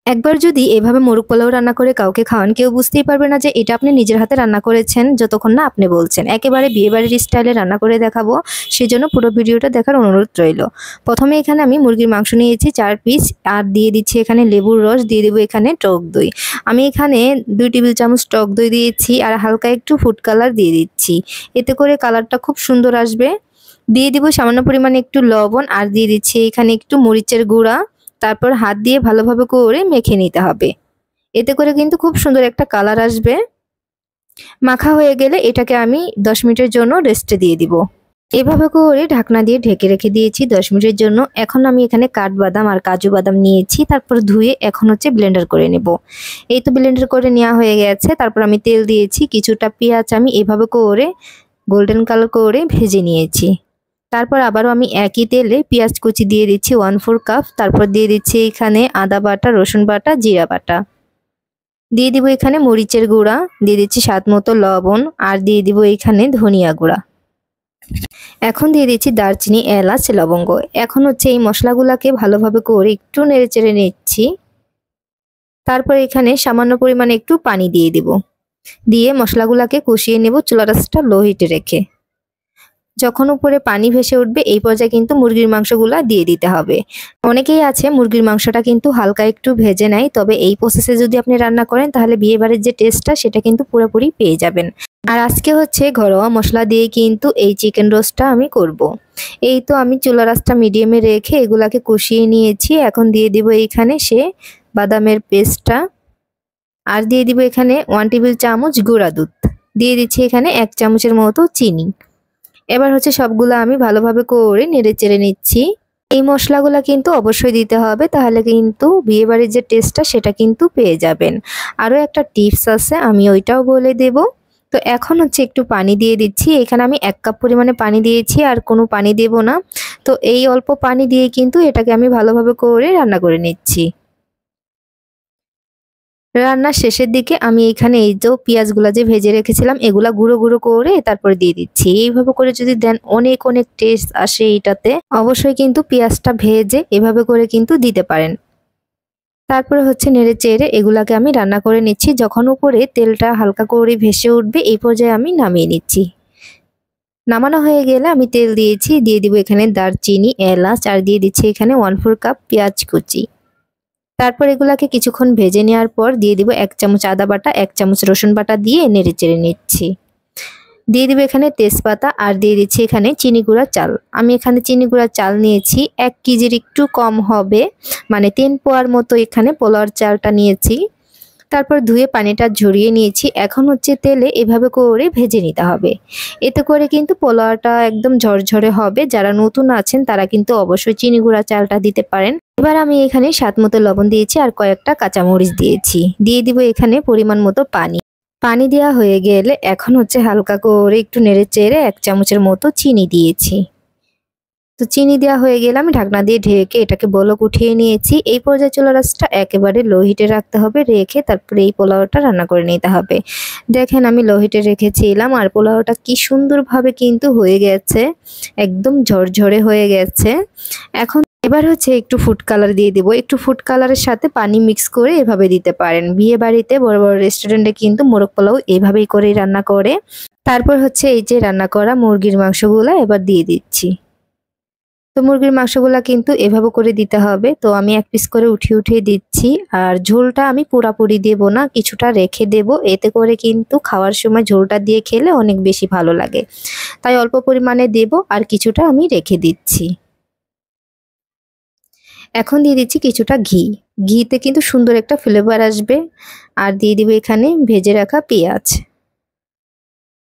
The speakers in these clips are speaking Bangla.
একবার যদি এভাবে মোরগ পোলাও রান্না করে কাউকে খাওয়ান, কেউ বুঝতেই পারবে না যে এটা আপনি নিজের হাতে রান্না করেছেন, যতক্ষণ না আপনি বলছেন। একেবারে বিয়েবাড়ির স্টাইলে রান্না করে দেখাবো, সেজন্য পুরো ভিডিওটা দেখার অনুরোধ রইল। প্রথমে এখানে আমি মুরগির মাংস নিয়েছি 4 পিস, আর দিয়ে দিচ্ছি এখানে লেবুর রস, দিয়ে দেবো এখানে টক দই। আমি এখানে 2 টেবিল চামচ টক দই দিয়েছি, আর হালকা একটু ফুড কালার দিয়ে দিচ্ছি, এতে করে কালারটা খুব সুন্দর আসবে। দিয়ে দিব সামান্য পরিমাণে একটু লবণ, আর দিয়ে দিচ্ছি এখানে একটু মরিচের গুঁড়া। তারপর হাত দিয়ে ভালোভাবে করে মেখে নিতে হবে, এতে করে কিন্তু খুব সুন্দর একটা কালার আসবে। মাখা হয়ে গেলে এটাকে আমি 10 মিনিটের জন্য রেস্টে দিয়ে দিব। এভাবে করে ঢাকনা দিয়ে ঢেকে রেখে দিয়েছি 10 মিনিটের জন্য। এখন আমি এখানে কাঠবাদাম আর কাজু বাদাম নিয়েছি, তারপর ধুয়ে এখন হচ্ছে ব্লেন্ডার করে নেব। এই তো ব্লেন্ডার করে নেওয়া হয়ে গেছে। তারপর আমি তেল দিয়েছি, কিছুটা পেঁয়াজ আমি এভাবে করে গোল্ডেন কালার করে ভেজে নিয়েছি। তারপর আবারও আমি একই তেলে পেঁয়াজ কুচি দিয়ে দিচ্ছি 1/4 কাপ। তারপর দিয়ে দিচ্ছি এখানে আদা বাটা, রসুন বাটা, জিরা বাটা। দিয়ে দিব এখানে মরিচের গুঁড়া, দিয়ে দিচ্ছি স্বাদ মতো লবণ, আর দিয়ে দিব এখানে ধনিয়া গুঁড়া। এখন দিয়ে দিচ্ছি দারচিনি, এলাচ, লবঙ্গ। এখন হচ্ছে এই মশলাগুলোকে ভালোভাবে করে একটু নেড়েচেড়ে নিচ্ছি। তারপর এখানে সামান্য পরিমাণে একটু পানি দিয়ে দিব, দিয়ে মশলাগুলোকে কষিয়ে নেব চুলার আঁচটা লো হিটে রেখে। যখন উপরে পানি ভেসে উঠবে এই পর্যায়ে কিন্তু মুরগির মাংসগুলা দিয়ে দিতে হবে। অনেকেই আছে মুরগির মাংসটা কিন্তু হালকা একটু ভেজে নেয়, তবে এই প্রসেসে যদি আপনি রান্না করেন তাহলে বিয়েবাড়ির যে টেস্টটা সেটা কিন্তু পুরোপুরি পেয়ে যাবেন। আর আজকে হচ্ছে ঘরোয়া মশলা দিয়ে কিন্তু এই চিকেন রোস্টটা আমি করব। এই তো আমি চুলার আঁচটা মিডিয়ামে রেখে এগুলাকে কষিয়ে নিয়েছি। এখন দিয়ে দিব এইখানে সে বাদামের পেস্টটা, আর দিয়ে দিব এখানে 1 টেবিল চামচ গুঁড়া দুধ, দিয়ে দিচ্ছি এখানে 1 চামচের মতো চিনি। এবার হচ্ছে সবগুলো আমি ভালোভাবে করে নেড়ে চেড়ে নিচ্ছি। এই মশলাগুলো কিন্তু অবশ্যই দিতে হবে, তাহলে কিন্তু বিয়েবাড়ির যে টেস্টটা সেটা কিন্তু পেয়ে যাবেন। আরও একটা টিপস আছে, আমি ওইটাও বলে দেব। তো এখন হচ্ছে একটু পানি দিয়ে দিচ্ছি। এখানে আমি 1 কাপ পরিমাণে পানি দিয়েছি, আর কোনো পানি দেব না। তো এই অল্প পানি দিয়ে কিন্তু এটাকে আমি ভালোভাবে করে রান্না করে নিচ্ছি। রান্নার শেষের দিকে আমি এখানে এই যে পেঁয়াজগুলো যে ভেজে রেখেছিলাম এগুলা গুঁড়ো গুঁড়ো করে তারপর দিয়ে দিচ্ছি। এইভাবে করে যদি দেন অনেক অনেক টেস্ট আসে এটাতে। অবশ্যই কিন্তু পেঁয়াজটা ভেজে এভাবে করে কিন্তু দিতে পারেন। তারপরে হচ্ছে নেড়ে চেড়ে এগুলাকে আমি রান্না করে নিচ্ছি। যখন উপরে তেলটা হালকা করে ভেসে উঠবে এই পর্যায়ে আমি নামিয়ে নিচ্ছি। নামানো হয়ে গেলে আমি তেল দিয়েছি, দিয়ে দিব এখানে দারচিনি, এলাচ, আর দিয়ে দিচ্ছি এখানে 1/4 কাপ পেঁয়াজ কুচি। তারপর এগুলাকে কিছুক্ষণ ভেজে নেওয়ার পর দিয়ে দিব 1 চামচ আদা বাটা, 1 চামচ রসুন বাটা দিয়ে নেড়ে চেড়ে নিচ্ছি। দিয়ে দিব এখানে তেজপাতা, আর দিয়ে দিচ্ছি এখানে চিনি গুঁড়া চাল। আমি এখানে চিনি গুঁড়া চাল নিয়েছি 1 কেজির একটু কম হবে, মানে 3 পোয়ার মতো এখানে পোলাওর চালটা নিয়েছি। তারপর ধুয়ে পানিটা ঝরিয়ে নিয়েছি। এখন হচ্ছে তেলে এভাবে করে ভেজে নিতে হবে, এতে করে কিন্তু পোলাওটা একদম ঝরঝরে হবে। যারা নতুন আছেন তারা কিন্তু অবশ্যই চিনি গুঁড়া চালটা দিতে পারেন। এবার আমি এখানে স্বাদ মতো লবণ দিয়েছি, আর কয়েকটা কাঁচামরিচ দিয়েছি। দিয়ে দিব এখানে পরিমাণ মতো পানি। পানি দেওয়া হয়ে গেলে এখন হচ্ছে হালকা করে একটু নেড়ে চেড়ে 1 চামচের মতো চিনি দিয়েছি। তো চিনি দেওয়া হয়ে গেলে আমি ঢাকনা দিয়ে ঢেকে এটাকে বলক উঠিয়ে নিয়েছি। এই পর্যায়ে চুলার আঁচটা একেবারে লো হিটে রাখতে হবে, রেখে তারপরে এই পোলাওটা রান্না করে নিতে হবে। দেখেন আমি লো হিটে রেখেছিলাম, আর পোলাওটা কি সুন্দরভাবে কিন্তু হয়ে গেছে, একদম ঝরঝরে হয়ে গেছে। এখন এবার হচ্ছে একটু ফুড কালার দিয়ে দিব। একটু ফুড কালারের সাথে পানি মিক্স করে এভাবে দিতে পারেন। বিয়ে বাড়িতে বড় বড় রেস্টুরেন্টে কিন্তু মোরগ পোলাও এভাবেই করেই রান্না করে। তারপর হচ্ছে এই যে রান্না করা মুরগির মাংসগুলো এবার দিয়ে দিচ্ছি। তো মুরগির মাংসগুলা কিন্তু এভাবে করে দিতে হবে। তো আমি 1 পিস করে উঠিয়ে উঠিয়ে দিচ্ছি, আর ঝোলটা আমি পুরাপুরি দেব না, কিছুটা রেখে দেব। এতে করে কিন্তু খাওয়ার সময় ঝোলটা দিয়ে খেলে অনেক বেশি ভালো লাগে, তাই অল্প পরিমাণে দেব, আর কিছুটা আমি রেখে দিচ্ছি। এখন দিয়ে দিচ্ছি কিছুটা ঘি। ঘিতে কিন্তু সুন্দর একটা ফ্লেভার আসবে। আর দিয়ে দিব এখানে ভেজে রাখা পেঁয়াজ।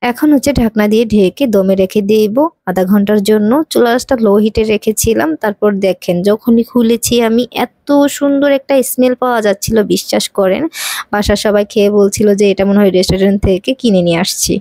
এখন হচ্ছে ঢাকনা দিয়ে ঢেকে দমে রেখে দেব আধা ঘন্টার জন্য। চুলার আঁচটা লো হিটে রেখেছিলাম। তারপর দেখেন যখনই খুলেছি আমি এত সুন্দর একটা স্মেল পাওয়া যাচ্ছিল, বিশ্বাস করেন বাসার সবাই খেয়ে বলছিল যে এটা মনে হয় রেস্টুরেন্ট থেকে কিনে নিয়ে আসছি।